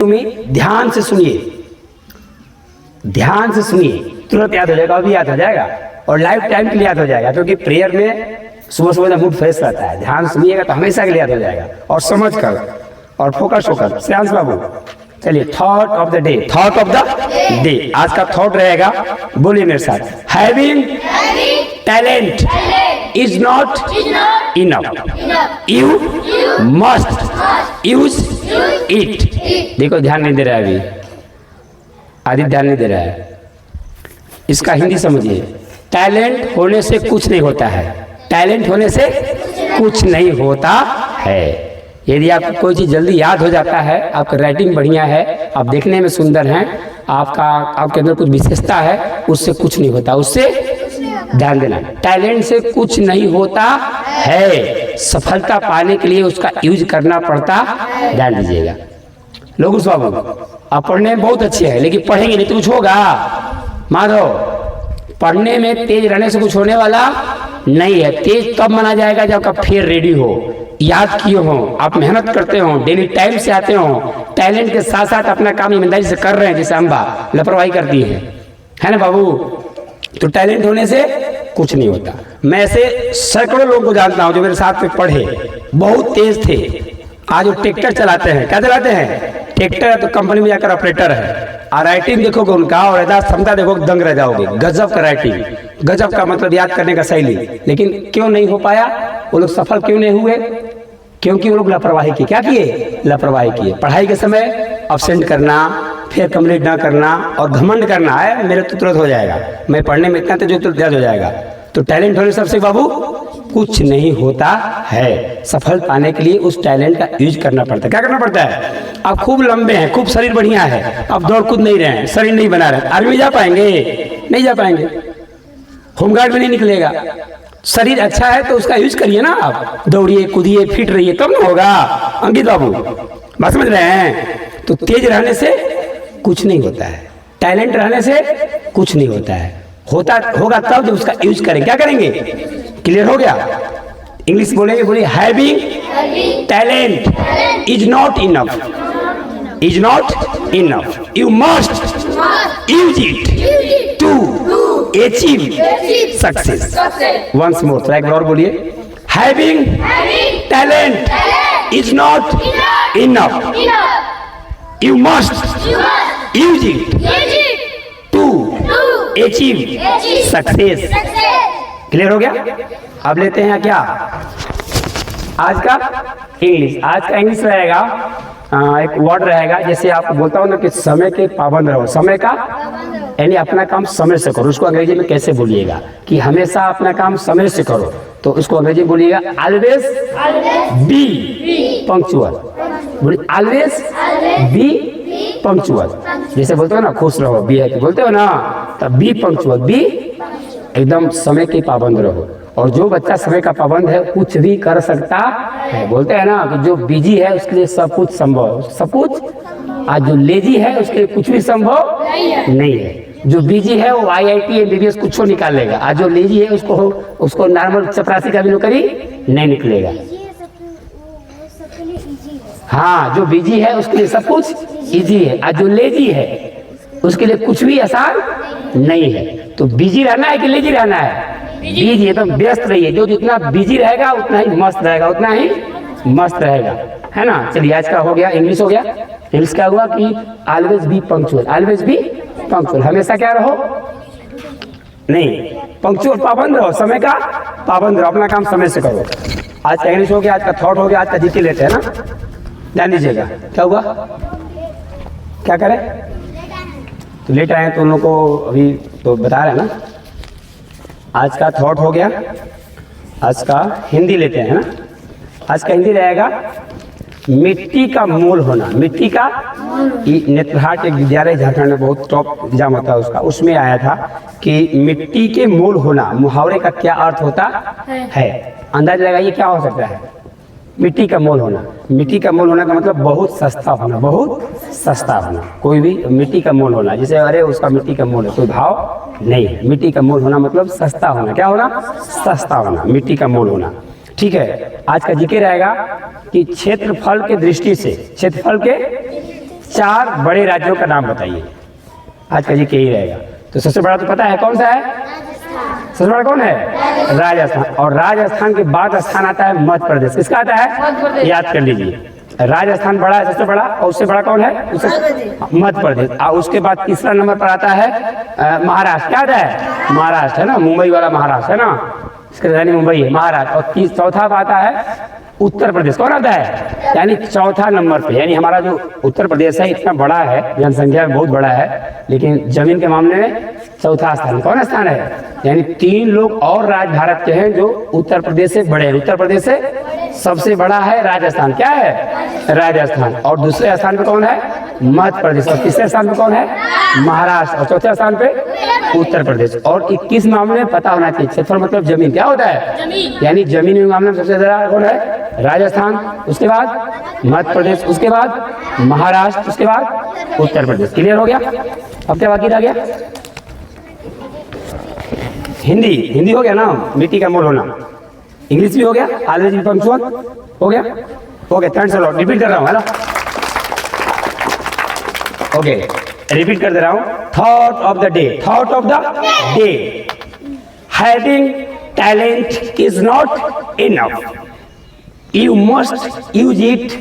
तुम्हें ध्यान से सुनिए, ध्यान से सुनिए, तुरंत याद हो जाएगा, अभी याद हो जाएगा और लाइफ टाइम के लिए याद हो जाएगा, क्योंकि प्रेयर में सुबह सुबह मूड फ्रेश रहता है। ध्यान सुनिएगा तो हमेशा के लिए याद हो जाएगा और समझ कर और फोकस होकर। श्रेयांश बाबू चलिए, thought of the day, thought of the day. आज का थॉट रहेगा, बोलिए मेरे साथ, having talent is not enough, you must use it. देखो ध्यान नहीं दे रहा है अभी, आदि ध्यान नहीं दे रहा है। इसका हिंदी समझिए, टैलेंट होने से कुछ नहीं होता है, टैलेंट होने से कुछ नहीं होता है। यदि आपको कोई चीज़ जल्दी याद हो जाता है, आपका राइटिंग बढ़िया है, आप देखने में सुंदर हैं, आपके अंदर कुछ विशेषता है, उससे कुछ नहीं होता, उससे ध्यान देना, टैलेंट से कुछ नहीं होता है। सफलता पाने के लिए उसका यूज करना पड़ता, ध्यान दीजिएगा। लोग उस बाबू आप पढ़ने में बहुत अच्छे हैं, लेकिन पढ़ेंगे नहीं तो कुछ होगा। माधव, पढ़ने में तेज रहने से कुछ होने वाला नहीं है। तेज तब माना जाएगा जब आपका फेयर रेडी हो, याद किए हो, आप मेहनत करते हो, डेली टाइम से आते हो, टैलेंट के साथ साथ अपना काम ईमानदारी से कर रहे हैं, जैसे अम्बा लापरवाही करती है ना बाबू। तो टैलेंट होने से कुछ नहीं होता। मैं ऐसे सैकड़ों लोगों को जानता हूं जो मेरे साथ में पढ़े, बहुत तेज थे, आज वो ट्रैक्टर चलाते हैं। क्या चलाते हैं? ट्रैक्टर। तो कंपनी में जाकर ऑपरेटर है। और राइटिंग देखोगे उनका और यदा क्षमता देखोगे, दंग रह जाओगे। गजब का राइटिंग, गजब का मतलब याद करने का शैली। लेकिन क्यों नहीं हो पाया वो लोग, सफल क्यों नहीं हुए? क्योंकि वो लोग लापरवाही की। क्या किए? लापरवाही किए। पढ़ाई के समय अब्सेंट करना, फिर कंप्लीट ना करना और घमंड करना है, मेरे तो तुरंत हो जाएगा, मैं पढ़ने में इतना तेज तो याद हो जाएगा। तो टैलेंट होने सबसे बाबू कुछ नहीं होता है। सफल पाने के लिए उस टैलेंट का यूज करना पड़ता है। क्या करना पड़ता है? आप खूब लंबे हैं, खूब शरीर बढ़िया है, आप दौड़ कूद नहीं रहे हैं, शरीर नहीं बना रहे, आर्मी जा पाएंगे? नहीं जा पाएंगे, होमगार्ड में नहीं निकलेगा। शरीर अच्छा है तो उसका यूज करिए ना, आप दौड़िए कूदिए, फिट रहिए, तब ना होगा। अंकित बाबू बात समझ रहे हैं? तो तेज रहने से कुछ नहीं होता है, टैलेंट रहने से कुछ नहीं होता है। होगा तब जब उसका यूज करें। क्या करेंगे? क्लियर हो गया? इंग्लिश बोलेंगे, बोलिए, having talent is not enough, is not enough, you must use it to achieve success. Once more, एक बार और बोलिए, having talent is not enough, you must use it to achieve success. Clear हो गया? अब लेते हैं क्या आज का इंग्लिश। आज का इंग्लिश रहेगा, एक वर्ड रहेगा, जैसे आप बोलता हूँ ना कि समय के पाबंद रहो, समय का यानी अपना काम समय से करो। उसको अंग्रेजी में कैसे बोलिएगा कि हमेशा अपना काम समय से करो, तो उसको अंग्रेजी में बोलिएगा ऑलवेज बी पंक्चुअल। बोलिए ऑलवेज बी पंक्चुअल। जैसे बोलते हो ना खुश रहो, बी है बोलते हो ना, तब बी पंक्चुअल, बी एकदम समय के पाबंद रहो। और जो बच्चा समय का पाबंद है कुछ भी कर सकता है। बोलते हैं ना कि जो बिजी है उसके लिए सब कुछ संभव, सब कुछ। आज जो लेजी है उसके लिए कुछ भी संभव नहीं है। जो बिजी है वो IIT MBBS कुछ निकाल लेगा, आज जो लेजी है उसको नॉर्मल चपरासी का भी नौकरी नहीं निकलेगा। हाँ, जो बिजी है उसके लिए सब कुछ इजी है, आज जो लेजी है उसके लिए कुछ भी आसान नहीं है। तो बिजी रहना है कि लेजी रहना है? बिजी एकदम व्यस्त रहिए। जो जितना बिजी रहेगा उतना ही मस्त रहेगा, उतना ही मस्त रहेगा, है ना। चलिए आज का हो गया, इंग्लिश हो गया। इंग्लिश क्या हुआ कि always be punctual, always be punctual, हमेशा क्या रहो, नहीं पंक्चुअल, पाबंद रहो, समय का पाबंद रहो, अपना काम समय से करो। आज का इंग्लिश हो गया, आज का थॉट हो गया, आज का जीके लेते हैं ना, ध्यान दीजिएगा। क्या हुआ, क्या करें? तो लेट आए तो उन लोगों को अभी तो बता रहे हैं ना। आज का थॉट हो गया, आज का हिंदी लेते हैं ना। आज का हिंदी रहेगा मिट्टी का मोल होना। मिट्टी का, नेत्रहाट एक विद्यालय झारखंड में बहुत टॉप एग्जाम होता है उसका, उसमें आया था कि मिट्टी के मोल होना, मुहावरे का क्या अर्थ होता है? अंदाज लगाइए क्या हो सकता है? मिट्टी का मोल होना। मिट्टी का मोल होना का मतलब बहुत सस्ता होना, बहुत सस्ता होना। कोई भी मिट्टी का मोल होना, जैसे अरे उसका मिट्टी का मोल है, कोई भाव नहीं है। मिट्टी का मोल होना मतलब सस्ता होना। क्या होना? सस्ता होना, मिट्टी का मोल होना। ठीक है, आज का जीके रहेगा कि क्षेत्रफल के दृष्टि से, क्षेत्रफल के 4 बड़े राज्यों का नाम बताइए। आज का जी के ही रहेगा। तो सबसे बड़ा तो पता है, कौन सा है? सबसे बड़ा कौन है? राजस्थान। और राजस्थान के बाद स्थान आता है मध्य प्रदेश। किसका आता है? याद कर लीजिए, राजस्थान बड़ा है सबसे बड़ा, और उससे बड़ा कौन है? मध्य प्रदेश। और उसके बाद तीसरा नंबर पर आता है महाराष्ट्र। क्या आता है? महाराष्ट्र है ना, मुंबई वाला महाराष्ट्र है ना, इसकी राजधानी मुंबई है, महाराष्ट्र। और चौथा आता है उत्तर प्रदेश। कौन आता है? यानी चौथा नंबर पे। यानी हमारा जो उत्तर प्रदेश है इतना बड़ा है, जनसंख्या में बहुत बड़ा है, लेकिन जमीन के मामले में चौथा स्थान। कौन स्थान है? यानी 3 लोग और राज्य भारत के हैं जो उत्तर प्रदेश से बड़े हैं। उत्तर प्रदेश से सबसे बड़ा है राजस्थान। क्या है? राजस्थान। और दूसरे स्थान पे कौन है? मध्य प्रदेश। और तीसरे स्थान पे कौन है? महाराष्ट्र। और चौथे स्थान पे उत्तर प्रदेश। और 21 मामले में पता होना चाहिए, क्षेत्रफल मतलब जमीन। क्या होता है? यानी जमीन के मामले में सबसे ज्यादा कौन है? राजस्थान, उसके बाद मध्य प्रदेश, उसके बाद महाराष्ट्र, उसके बाद उत्तर प्रदेश। क्लियर हो गया? अब क्या बाकी रह गया? हिंदी हो गया ना, मिट्टी का मोल होना। इंग्लिश भी हो गया, ऑलवेज बी पंक्चुअल हो गया। Okay, thanks a lot. Repeat कर रहा हूँ है ना। ओके, रिपीट कर दे रहा हूँ। Thought of the day. Thought of the day, having talent is not enough, you must use it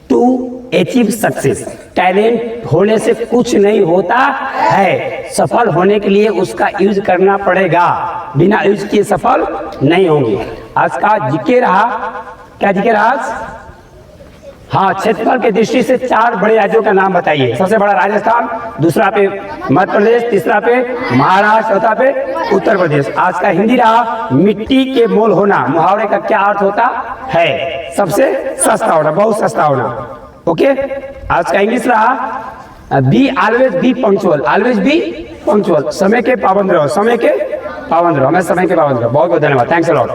to achieve success. Talent होने से कुछ नहीं होता है, सफल होने के लिए उसका यूज करना पड़ेगा। बिना यूज किए सफल नहीं होंगे। आज का जीके रहा, क्या जीके रहा आज? हाँ, क्षेत्रफल की दृष्टि से 4 बड़े राज्यों का नाम बताइए। सबसे बड़ा राजस्थान, दूसरा पे मध्य प्रदेश, तीसरा पे महाराष्ट्र, चौथा पे उत्तर प्रदेश। आज का हिंदी रहा, मिट्टी के मोल होना। मुहावरे का क्या अर्थ होता है? सबसे सस्ता होना, बहुत सस्ता होना। ओके, आज का इंग्लिश रहा, be always be punctual. Always be punctual, समय के पाबंद रहो, समय के पाबंद रहो, हमें समय के पाबंद रहो। बहुत बहुत धन्यवाद, थैंक्स अ लॉट।